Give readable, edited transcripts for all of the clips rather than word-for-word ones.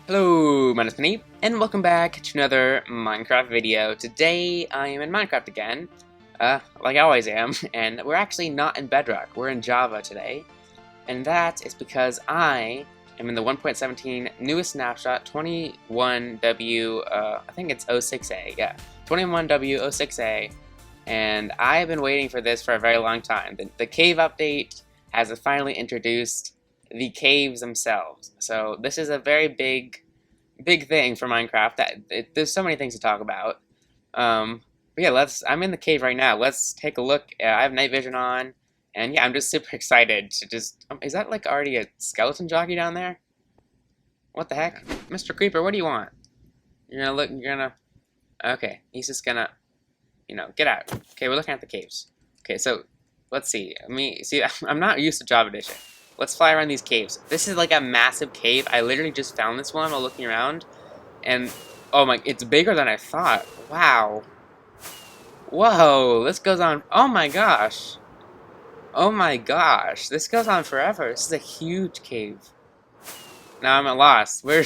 Hello, my name is PNAPE, and welcome back to another Minecraft video. Today, I am in Minecraft again, like I always am, and we're actually not in Bedrock, we're in Java today. And that is because I am in the 1.17 newest snapshot, 21W, I think it's 06A, yeah, 21W06A, and I've been waiting for this for a very long time. The cave update has finally introduced the caves themselves. So this is a very big thing for Minecraft. There's so many things to talk about. But yeah, I'm in the cave right now. Let's take a look. I have night vision on, and yeah, I'm just super excited to just. Is that like already a skeleton jockey down there? What the heck, Mr. Creeper? What do you want? You're gonna look. You're gonna. Okay, he's just gonna. Get out. Okay, we're looking at the caves. Okay, so let's see. See. I'm not used to Java Edition. Let's fly around these caves. This is like a massive cave. I literally just found this one while looking around. And, oh my, it's bigger than I thought. Wow. Whoa, this goes on. Oh my gosh. Oh my gosh. This goes on forever. This is a huge cave. Now I'm at lost. Where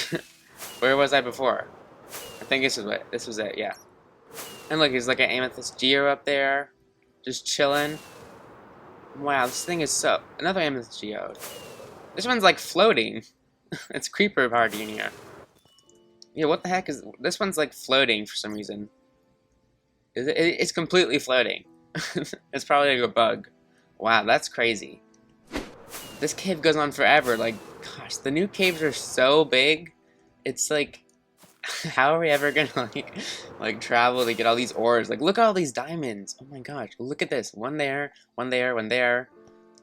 was I before? I think this was it, yeah. And look, there's like an amethyst geo up there. Just chilling. Wow, this thing is another amethyst geode. This one's like floating. It's creeper party in here. Yeah, what the heck is this one's like floating for some reason. It's completely floating. It's probably like a bug. Wow, that's crazy. This cave goes on forever. Like, gosh, the new caves are so big. It's like, how are we ever gonna like travel to get all these ores? Like, look at all these diamonds. Oh my gosh, look at this. One there, one there, one there.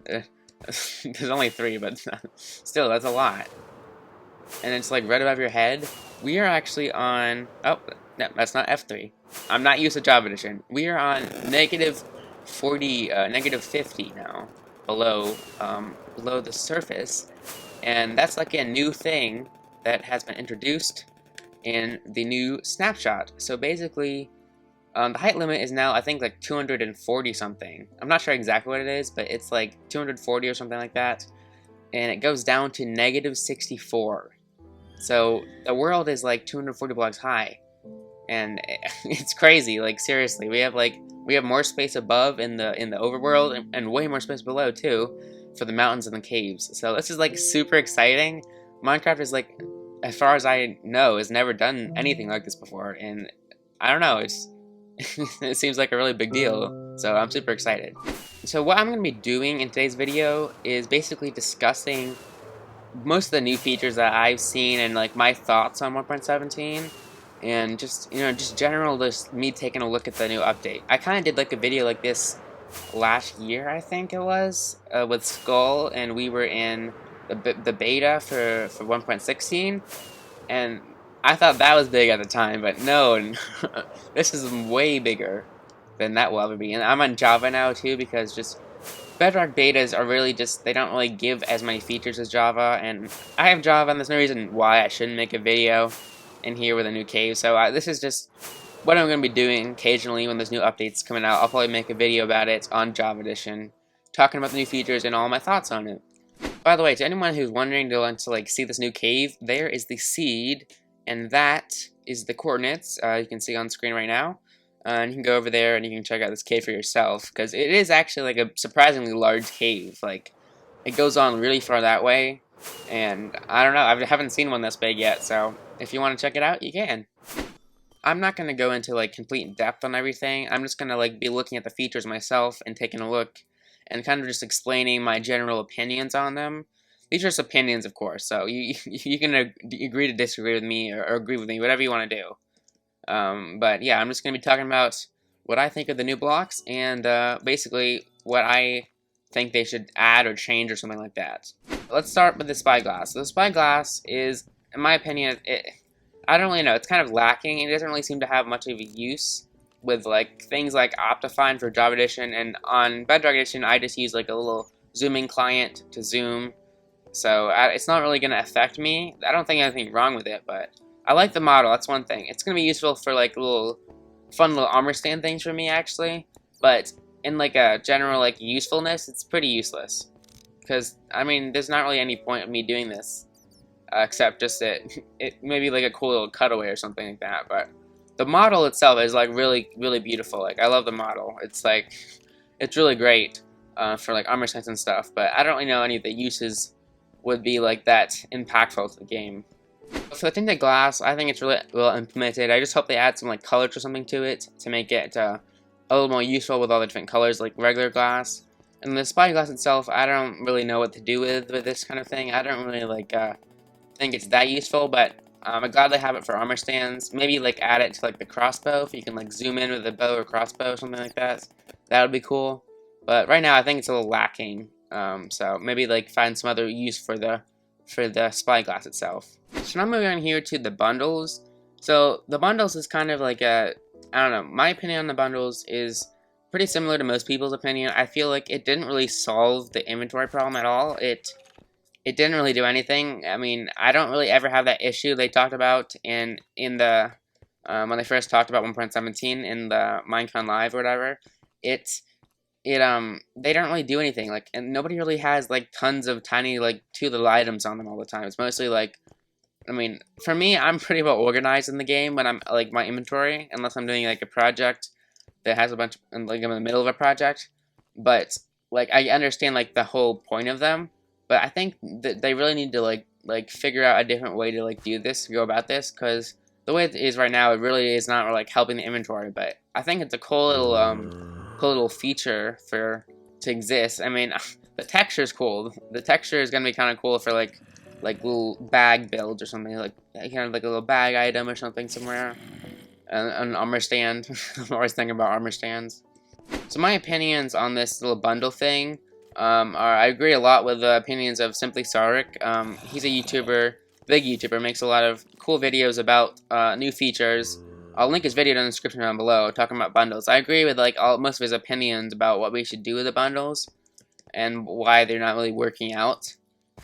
There's only 3, but still, that's a lot. And it's like right above your head. We are actually on. Oh, no, that's not F3. I'm not used to Java Edition. We are on negative 40, negative 50 now, below the surface, and that's like a new thing that has been introduced in the new snapshot. So basically, the height limit is now, I think, like 240 something. I'm not sure exactly what it is, but it's like 240 or something like that. And it goes down to negative 64. So the world is like 240 blocks high. And it's crazy, like seriously. We have more space above in the overworld and way more space below too for the mountains and the caves. So this is like super exciting. Minecraft is like, as far as I know, has never done anything like this before, and I don't know, it seems like a really big deal, so I'm super excited. So what I'm going to be doing in today's video is basically discussing most of the new features that I've seen and like my thoughts on 1.17, and just just me taking a look at the new update. I kind of did like a video like this last year, I think it was, with Skull, and we were in the beta for 1.16, and I thought that was big at the time, but no, this is way bigger than that will ever be. And I'm on Java now too, because just Bedrock betas are really just, they don't really give as many features as Java, and I have Java, and there's no reason why I shouldn't make a video in here with a new cave. So this is just what I'm going to be doing occasionally when there's new updates coming out. I'll probably make a video about it on Java Edition, talking about the new features and all my thoughts on it. By the way, to anyone who's wondering to want to like see this new cave, there is the seed, and that is the coordinates you can see on screen right now. And you can go over there and you can check out this cave for yourself, because it is actually like a surprisingly large cave. Like, it goes on really far that way, and I don't know, I haven't seen one this big yet, so if you want to check it out, you can. I'm not going to go into like complete depth on everything. I'm just going to like be looking at the features myself and taking a look and kind of just explaining my general opinions on them. These are just opinions, of course, so you can agree to disagree with me or agree with me, whatever you want to do. But yeah, I'm just going to be talking about what I think of the new blocks and basically what I think they should add or change or something like that. Let's start with the Spyglass. So the Spyglass is, in my opinion, I don't really know, it's kind of lacking. It doesn't really seem to have much of a use with like things like Optifine for Java Edition, and on Bedrock Edition I just use like a little zooming client to zoom, so it's not really going to affect me. I don't think anything wrong with it, but I like the model, that's one thing. It's going to be useful for like fun little armor stand things for me actually, but in like a general like usefulness, it's pretty useless, because I mean there's not really any point of me doing this. except just it maybe like a cool little cutaway or something like that. But the model itself is like really beautiful. Like I love the model. It's like it's really great for like armor sets and stuff. But I don't really know any of the uses would be like that impactful to the game. For the tinted glass, I think it's really well implemented. I just hope they add some like colors or something to it to make it a little more useful with all the different colors like regular glass. And the spyglass itself, I don't really know what to do with this kind of thing. I don't really like think it's that useful, but I'm glad they have it for armor stands. Maybe like add it to like the crossbow if you can like zoom in with a bow or crossbow or something like that. That would be cool. But right now I think it's a little lacking. So maybe like find some other use for the spyglass itself. So now moving on here to the bundles. So the bundles is kind of like I don't know, my opinion on the bundles is pretty similar to most people's opinion. I feel like it didn't really solve the inventory problem at all. It didn't really do anything. I mean, I don't really ever have that issue they talked about in the when they first talked about 1.17 in the Minecon Live or whatever. They don't really do anything, like, and nobody really has like tons of tiny like 2 little items on them all the time. It's mostly like, I mean, for me, I'm pretty well organized in the game when I'm like my inventory, unless I'm doing like a project that has a bunch of, like I'm in the middle of a project. But like I understand like the whole point of them, but I think that they really need to like figure out a different way to like do this, go about this, because the way it is right now, it really is not like helping the inventory. But I think it's a cool little feature to exist. I mean, the texture is cool. The texture is gonna be kind of cool for like little bag builds or something, like kind of like a little bag item or something somewhere. An armor stand. I'm always thinking about armor stands. So my opinions on this little bundle thing are, I agree a lot with the opinions of Simply Sarik. He's a YouTuber, big YouTuber, makes a lot of cool videos about new features. I'll link his video in the description down below, talking about bundles. I agree with like most of his opinions about what we should do with the bundles and why they're not really working out.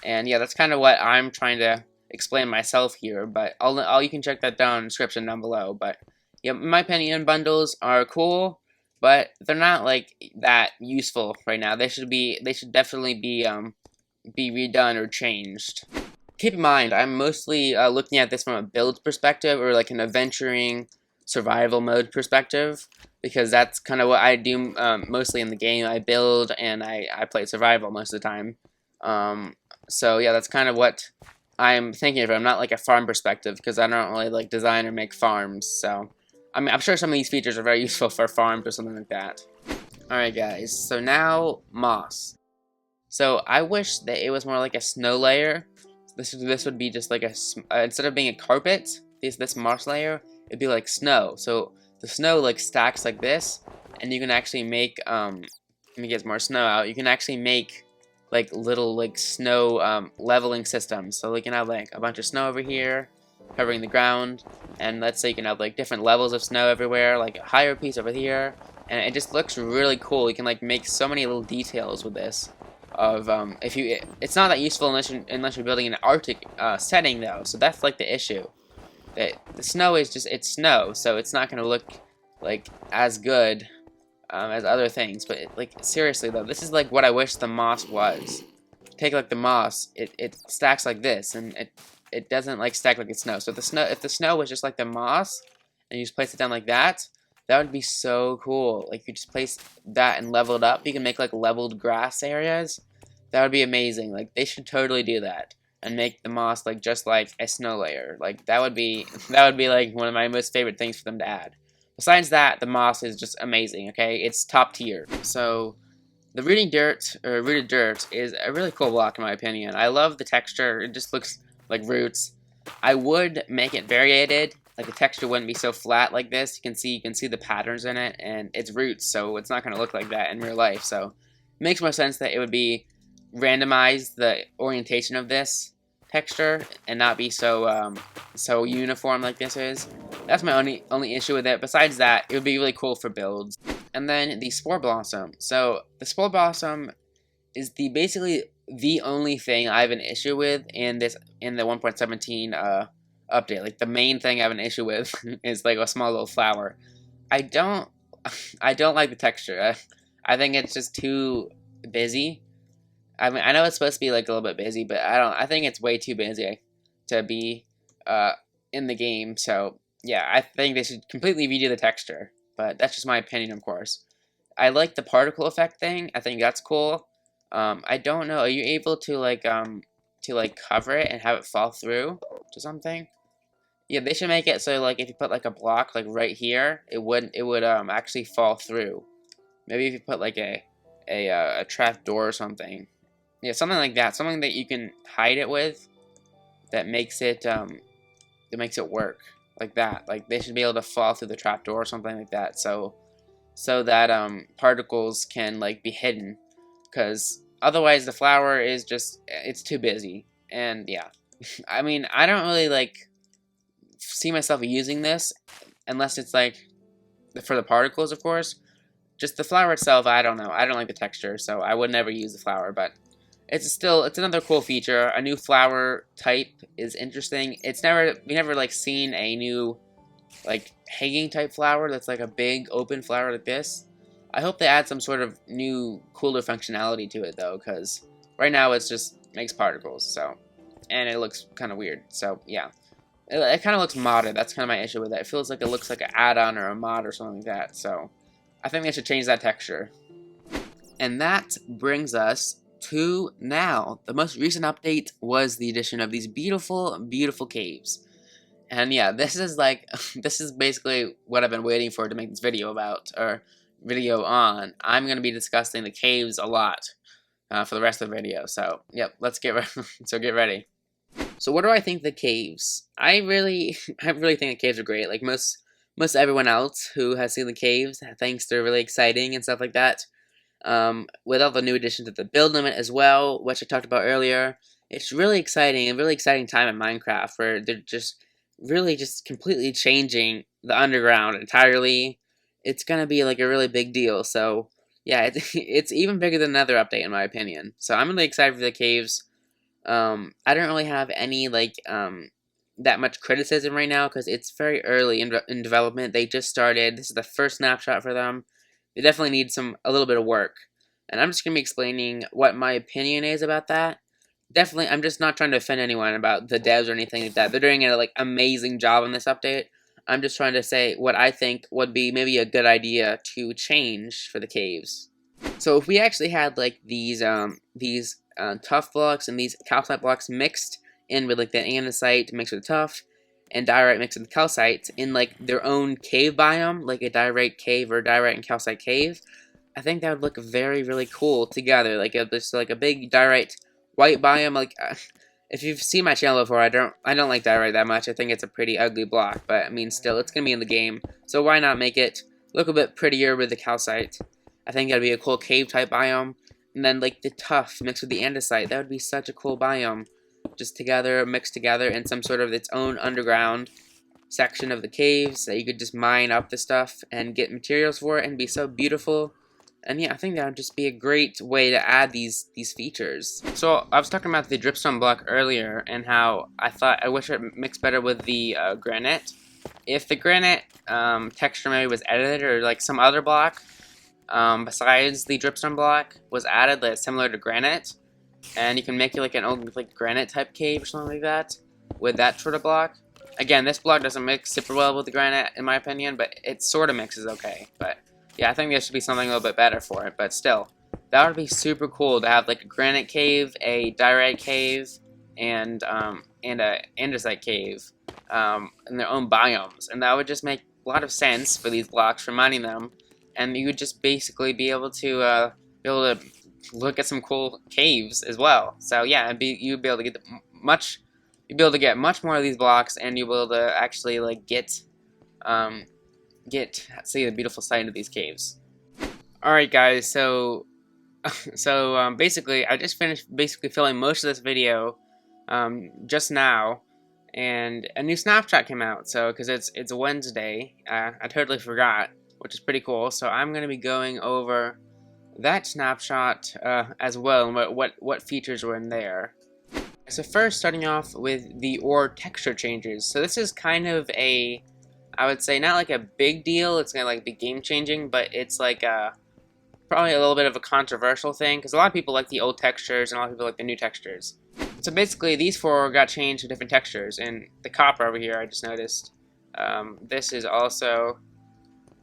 And yeah, that's kind of what I'm trying to explain myself here. But you can check that down in the description down below. But yeah, in my opinion, bundles are cool, but they're not like that useful right now. They should definitely be redone or changed. Keep in mind, I'm mostly looking at this from a build perspective, or like an adventuring survival mode perspective, because that's kind of what I do mostly in the game. I build and I play survival most of the time. So yeah, that's kind of what I'm thinking of. I'm not like a farm perspective, because I don't really like design or make farms. So I mean, I'm sure some of these features are very useful for farms or something like that. Alright guys, so now moss. So I wish that it was more like a snow layer. This would be just like instead of being a carpet, this moss layer, it'd be like snow. So the snow like stacks like this, and you can actually make let me get more snow out. You can actually make like little like snow leveling systems. So we can have like a bunch of snow over here covering the ground, and let's say you can have like different levels of snow everywhere, like a higher piece over here, and it just looks really cool. You can like make so many little details with this. It's not that useful unless you're building an Arctic setting though. So that's like the issue. That the snow is it's snow, so it's not gonna look like as good as other things. But like seriously though, this is like what I wish the moss was. Take like the moss, it stacks like this, and it doesn't like stack like it's snow. So if the snow was just like the moss, and you just place it down like that would be so cool. Like you just place that and level it up. You can make like leveled grass areas. That would be amazing. Like they should totally do that and make the moss like just like a snow layer. Like that would be like one of my most favorite things for them to add. Besides that, the moss is just amazing. Okay, it's top tier. So the rooted dirt is a really cool block in my opinion. I love the texture. It just looks like roots. I would make it variated. Like the texture wouldn't be so flat like this. You can see the patterns in it, and it's roots, so it's not going to look like that in real life. So it makes more sense that it would be randomized, the orientation of this texture, and not be so so uniform like this is. That's my only issue with it. Besides that, it would be really cool for builds. And then the Spore Blossom. So the Spore Blossom is basically the only thing I have an issue with in the 1.17 update. Like the main thing I have an issue with is like a small little flower. I don't like the texture. I think it's just too busy. I mean, I know it's supposed to be like a little bit busy, but I think it's way too busy. to be in the game. So yeah, I think they should completely redo the texture, but that's just my opinion, of course. I like the particle effect thing. I think that's cool. I don't know. Are you able to like cover it and have it fall through to something? Yeah, they should make it so like if you put like a block like right here, it would actually fall through. Maybe if you put like a trap door or something. Yeah, something like that. Something that you can hide it with that makes it work like that. Like they should be able to fall through the trap door or something like that. So that particles can like be hidden, because otherwise the flower is just, it's too busy. And yeah, I mean, I don't really like see myself using this unless it's like for the particles, of course. Just the flower itself, I don't know. I don't like the texture, so I would never use the flower, but it's another cool feature. A new flower type is interesting. We never like seen a new like hanging type flower that's like a big open flower like this. I hope they add some sort of new cooler functionality to it though, because right now it's just makes particles, so, and it looks kind of weird. So yeah, it kind of looks modded. That's kind of my issue with it. It feels like it looks like an add-on or a mod or something like that. So I think they should change that texture. And that brings us to now. The most recent update was the addition of these beautiful, beautiful caves. And yeah, this is like, this is basically what I've been waiting for to make this video about, or video on. I'm going to be discussing the caves a lot for the rest of the video. So, yep, let's get ready. So get ready. So what do I think of the caves? I really think the caves are great. Like most everyone else who has seen the caves thinks they're really exciting and stuff like that. With all the new additions to the build limit as well, which I talked about earlier, it's really exciting, a really exciting time in Minecraft where they're just really just completely changing the underground entirely. It's gonna be like a really big deal. So yeah, it's even bigger than another update in my opinion. So I'm really excited for the caves. I don't really have any like that much criticism right now because it's very early in development. They just started. This is the first snapshot for them. They definitely need a little bit of work, and I'm just gonna be explaining what my opinion is about that. Definitely, I'm just not trying to offend anyone about the devs or anything like that. They're doing a like amazing job on this update. I'm just trying to say what I think would be maybe a good idea to change for the caves. So if we actually had like these tough blocks and these calcite blocks mixed in with like the andesite mixed with tough and diorite mixed with calcite in like their own cave biome, like a diorite cave or diorite and calcite cave, I think that would look very, really cool together. Like just like a big diorite white biome. Like if you've seen my channel before, I don't like diorite that much. I think it's a pretty ugly block, but I mean still it's gonna be in the game, so why not make it look a bit prettier with the calcite? I think that'd be a cool cave type biome. And then like the tuff mixed with the andesite, that would be such a cool biome. Just together, mixed together in some sort of its own underground section of the caves that you could just mine up the stuff and get materials for it and be so beautiful. And yeah, I think that would just be a great way to add these features. So I was talking about the dripstone block earlier and how I wish it mixed better with the granite. If the granite texture maybe was edited, or like some other block besides the dripstone block was added that's similar to granite, and you can make it like an old like granite type cave or something like that with that sort of block. Again, this block doesn't mix super well with the granite in my opinion, but it sort of mixes okay. But yeah, I think there should be something a little bit better for it. But still, that would be super cool to have like a granite cave, a diorite cave, and a andesite cave in their own biomes, and that would just make a lot of sense for these blocks for mining them. And you would just basically be able to look at some cool caves as well. So yeah, you'd be able to get much more of these blocks, and you'll be able to actually like see the beautiful sight of these caves. All right, guys. So basically, I just finished filming most of this video just now, and a new snapshot came out. So because it's a Wednesday, I totally forgot, which is pretty cool. So I'm going to be going over that snapshot as well, and what features were in there. So first, starting off with the ore texture changes. So this is kind of I would say not like a big deal. It's going to like be game changing, but it's like probably a little bit of a controversial thing because a lot of people like the old textures and a lot of people like the new textures. So basically, these four got changed to different textures, and the copper over here, I just noticed, this is also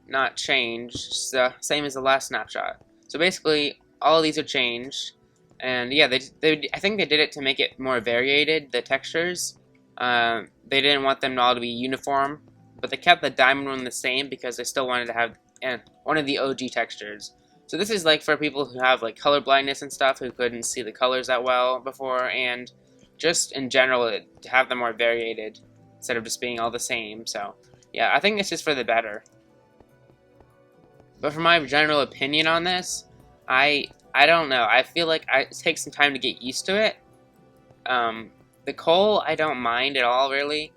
not changed. It's the same as the last snapshot. So basically, all of these are changed, and yeah, I think they did it to make it more variated, the textures. They didn't want them all to be uniform, but they kept the diamond one the same because they still wanted to have one of the OG textures. So this is like for people who have like color blindness and stuff, who couldn't see the colors that well before, and just in general to have them more variated instead of just being all the same. So yeah, I think it's just for the better. But for my general opinion on this, I don't know. I feel like it takes some time to get used to it. The coal I don't mind at all, really.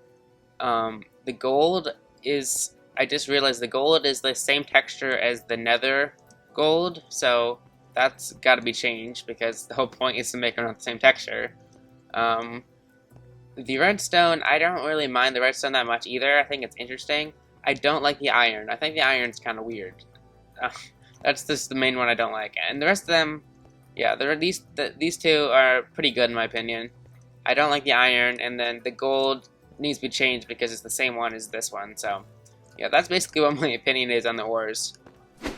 The gold is, I just realized the gold is the same texture as the nether gold, so that's got to be changed because the whole point is to make them not the same texture. The redstone, I don't really mind the redstone that much either. I think it's interesting. I don't like the iron. I think the iron's kind of weird. That's just the main one I don't like. And the rest of them, yeah, these two are pretty good in my opinion. I don't like the iron, and then the gold needs to be changed because it's the same one as this one. So yeah, that's basically what my opinion is on the ores.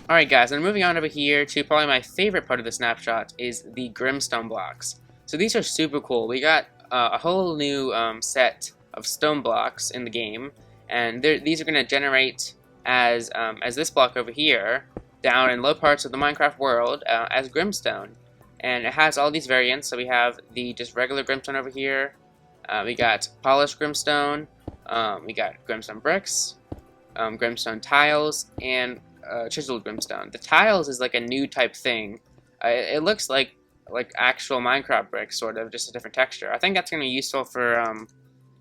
Alright guys, and moving on over here to probably my favorite part of the snapshot is the Grimstone blocks. So these are super cool. We got a whole new set of stone blocks in the game, and these are going to generate as this block over here, down in low parts of the Minecraft world, as Grimstone. And it has all these variants, so we have the just regular Grimstone over here, we got polished Grimstone, we got Grimstone bricks, Grimstone tiles, and chiseled Grimstone. The tiles is like a new type thing. It looks like actual Minecraft bricks, sort of, just a different texture. I think that's going to be useful for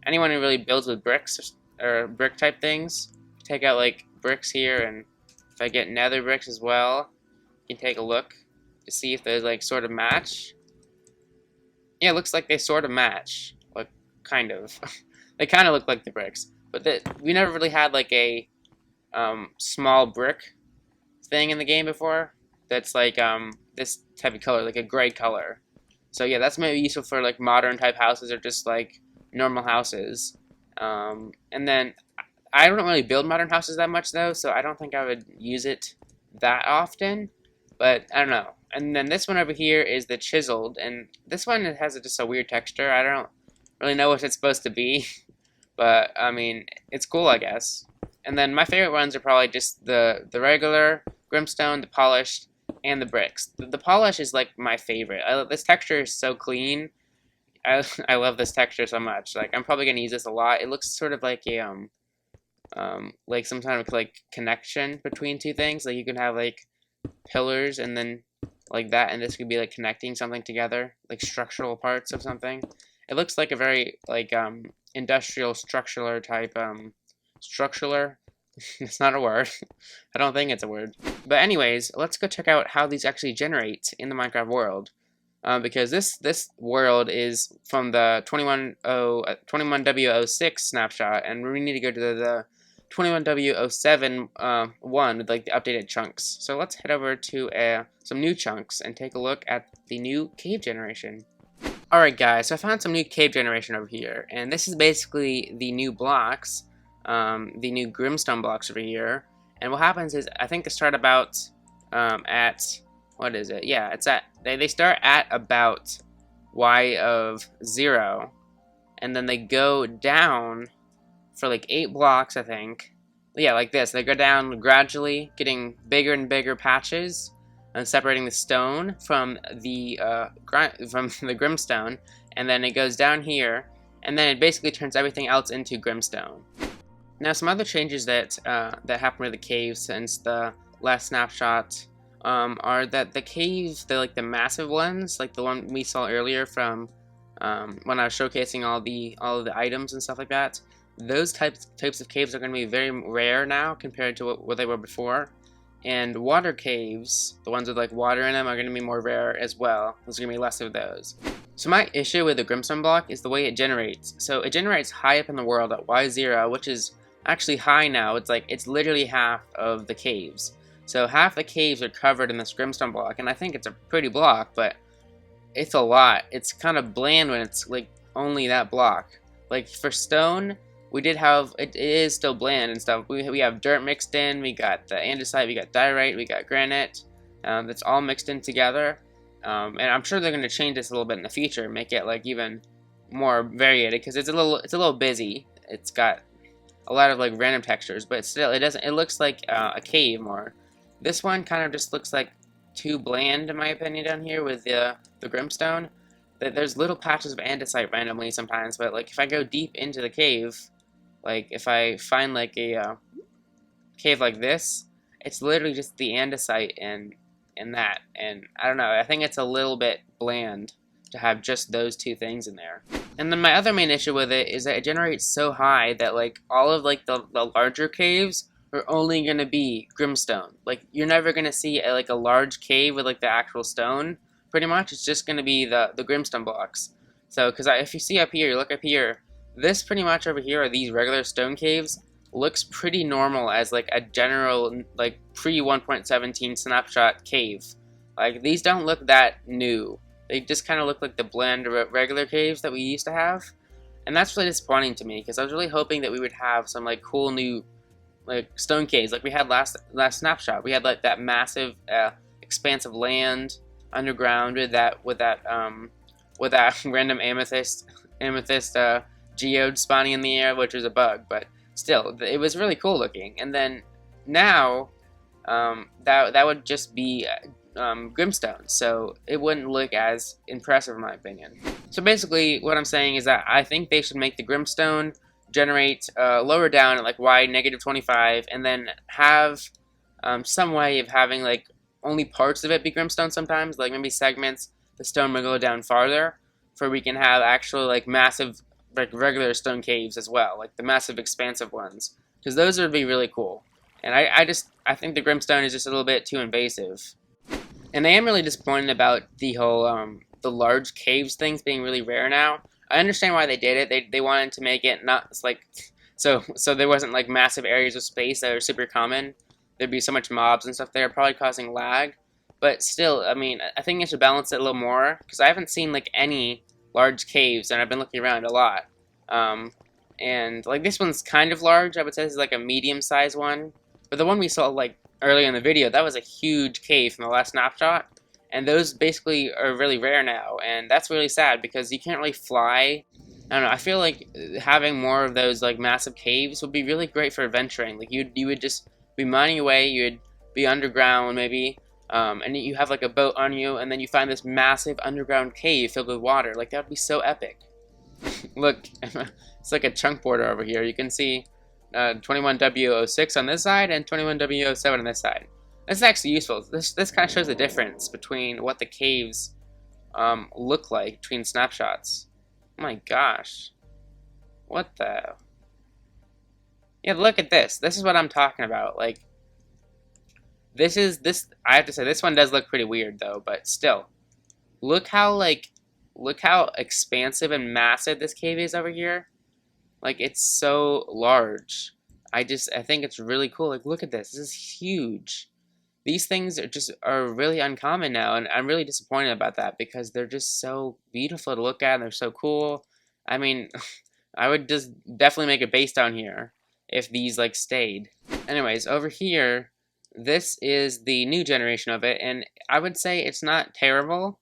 anyone who really builds with bricks or brick type things. Take out like bricks here, and if I get nether bricks as well, you can take a look to see if they like sort of match. Yeah, it looks like they sort of match, like kind of. They kind of look like the bricks, but we never really had like a small brick thing in the game before that's like this type of color, like a gray color. So yeah, that's maybe useful for like modern type houses or just like normal houses. And then I don't really build modern houses that much though, so I don't think I would use it that often, but I don't know. And then this one over here is the chiseled, and this one has just a weird texture. I don't really know what it's supposed to be, but I mean, it's cool, I guess. And then my favorite ones are probably just the regular Grimstone, the polished, and the bricks. The polish is like my favorite. This texture is so clean. I love this texture so much. Like, I'm probably gonna use this a lot. It looks sort of like a like some kind of like connection between two things. Like you can have like pillars and then like that, and this could be like connecting something together, like structural parts of something. It looks like a very like industrial structural type structural. It's not a word. I don't think it's a word. But anyways, let's go check out how these actually generate in the Minecraft world. Because this world is from the 21W06 snapshot, and we need to go to the 21W07 one with like the updated chunks. So let's head over to some new chunks and take a look at the new cave generation. Alright guys, so I found some new cave generation over here, and this is basically the new blocks, the new Grimstone blocks over here. And what happens is, I think they start about at, what is it? Yeah, it's at, they start at about Y of 0, and then they go down for like 8 blocks, I think. Yeah, like this. They go down gradually, getting bigger and bigger patches, and separating the stone from the Grimstone, and then it goes down here, and then it basically turns everything else into Grimstone. Now, some other changes that that happened with the caves since the last snapshot are that the caves, they're like the massive ones, like the one we saw earlier from when I was showcasing all of the items and stuff like that. Those types of caves are going to be very rare now compared to what they were before. And water caves, the ones with like water in them, are going to be more rare as well. There's going to be less of those. So my issue with the Grimstone block is the way it generates. So it generates high up in the world at Y0, which is actually high now. It's literally half of the caves. So half the caves are covered in this Grimstone block, and I think it's a pretty block, but it's a lot. It's kind of bland when it's like only that block. Like for stone, we did have it is still bland and stuff. We have dirt mixed in. We got the andesite. We got diorite. We got granite. That's all mixed in together. And I'm sure they're going to change this a little bit in the future, make it like even more variated because it's a little busy. It's got a lot of like random textures, but still it doesn't. It looks like a cave more. This one kind of just looks like too bland in my opinion down here with the Grimstone. There's little patches of andesite randomly sometimes, but like if I go deep into the cave, like if I find like a cave like this, it's literally just the andesite and that, and I don't know, I think it's a little bit bland to have just those two things in there. And then my other main issue with it is that it generates so high that like all of like the larger caves are only going to be Grimstone. Like you're never going to see like a large cave with like the actual stone. Pretty much it's just going to be the Grimstone blocks. So because if you see up here, you look up here, this pretty much over here are these regular stone caves. Looks pretty normal as like a general like pre 1.17 snapshot cave. Like these don't look that new. They just kind of look like the bland regular caves that we used to have, and that's really disappointing to me because I was really hoping that we would have some like cool new like stone caves like we had last snapshot. We had like that massive expanse of land underground with that random amethyst geode spawning in the air, which was a bug, but still, it was really cool looking. And then now, that would just be Grimstone, so it wouldn't look as impressive in my opinion. So basically, what I'm saying is that I think they should make the Grimstone generate lower down at like Y -25, and then have some way of having like only parts of it be Grimstone sometimes, like maybe segments, the stone will go down farther, for we can have actual like massive like regular stone caves as well, like the massive expansive ones, because those would be really cool. And I think the Grimstone is just a little bit too invasive. And I am really disappointed about the whole the large caves things being really rare now. I understand why they did it. They wanted to make it not like so there wasn't like massive areas of space that are super common. There'd be so much mobs and stuff there, probably causing lag. But still, I mean, I think it should balance it a little more, because I haven't seen like any large caves, and I've been looking around a lot. And like this one's kind of large. I would say this is like a medium-sized one. But the one we saw like earlier in the video, that was a huge cave from the last snapshot. And those basically are really rare now, and that's really sad because you can't really fly. I don't know, I feel like having more of those like massive caves would be really great for adventuring. Like you would just be mining away, you'd be underground maybe, and you have like a boat on you, and then you find this massive underground cave filled with water. Like that would be so epic. Look, it's like a chunk border over here. You can see 21W06 on this side and 21W07 on this side. This is actually useful. This kind of shows the difference between what the caves look like between snapshots. Oh my gosh. What the? Yeah, look at this. This is what I'm talking about. Like, this. I have to say, this one does look pretty weird though, but still. Look how expansive and massive this cave is over here. Like, it's so large. I think it's really cool. Like, look at this. This is huge. These things are really uncommon now, and I'm really disappointed about that because they're just so beautiful to look at and they're so cool. I mean, I would just definitely make a base down here if these like stayed. Anyways, over here, this is the new generation of it, and I would say it's not terrible.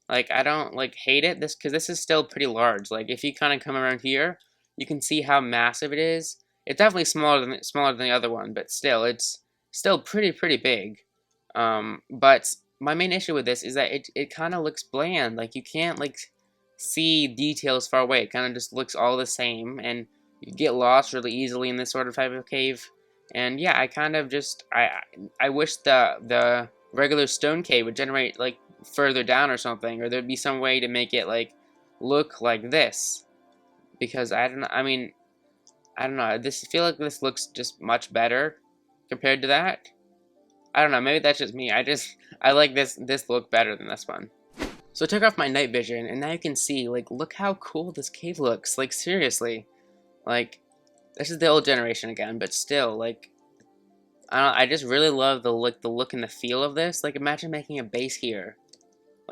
Like, I don't like hate it because this is still pretty large. Like, if you kind of come around here, you can see how massive it is. It's definitely smaller than the other one, but still, it's still pretty big. But my main issue with this is that it kind of looks bland. Like, you can't like see details far away. It kind of just looks all the same, and you get lost really easily in this sort of type of cave. And yeah, I kind of just I wish the regular stone cave would generate like further down or something, or there'd be some way to make it like look like this. Because I don't know. I mean, I don't know. I feel like this looks just much better compared to that. I don't know, maybe that's just me. I like this look better than this one. So I took off my night vision, and now you can see, like, look how cool this cave looks. Like, seriously. Like, this is the old generation again, but still, like, I just really love the look and the feel of this. Like, imagine making a base here.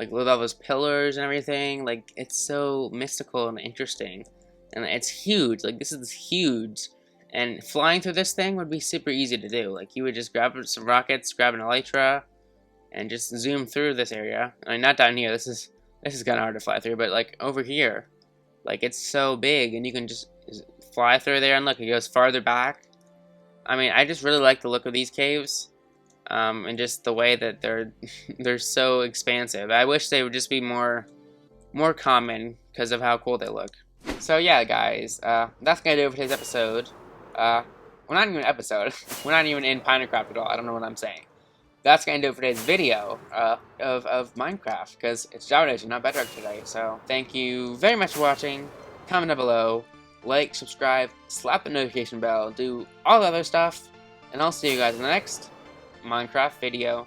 like with all those pillars and everything. Like, it's so mystical and interesting, and it's huge. Like, this is huge, and flying through this thing would be super easy to do. Like, you would just grab some rockets, grab an elytra, and just zoom through this area. I mean, not down here. This is kind of hard to fly through, but like over here, like it's so big, and you can just fly through there, and look, it goes farther back. I mean, I just really like the look of these caves, and just the way that they're so expansive. I wish they would just be more common because of how cool they look. So yeah, guys, that's gonna do it for today's episode. We're not even an episode. We're not even in Pinecraft at all. I don't know what I'm saying. That's gonna do it for today's video of Minecraft, because it's Java Nation, not Bedrock today. So thank you very much for watching. Comment down below, like, subscribe, slap the notification bell, do all the other stuff, and I'll see you guys in the next Minecraft video.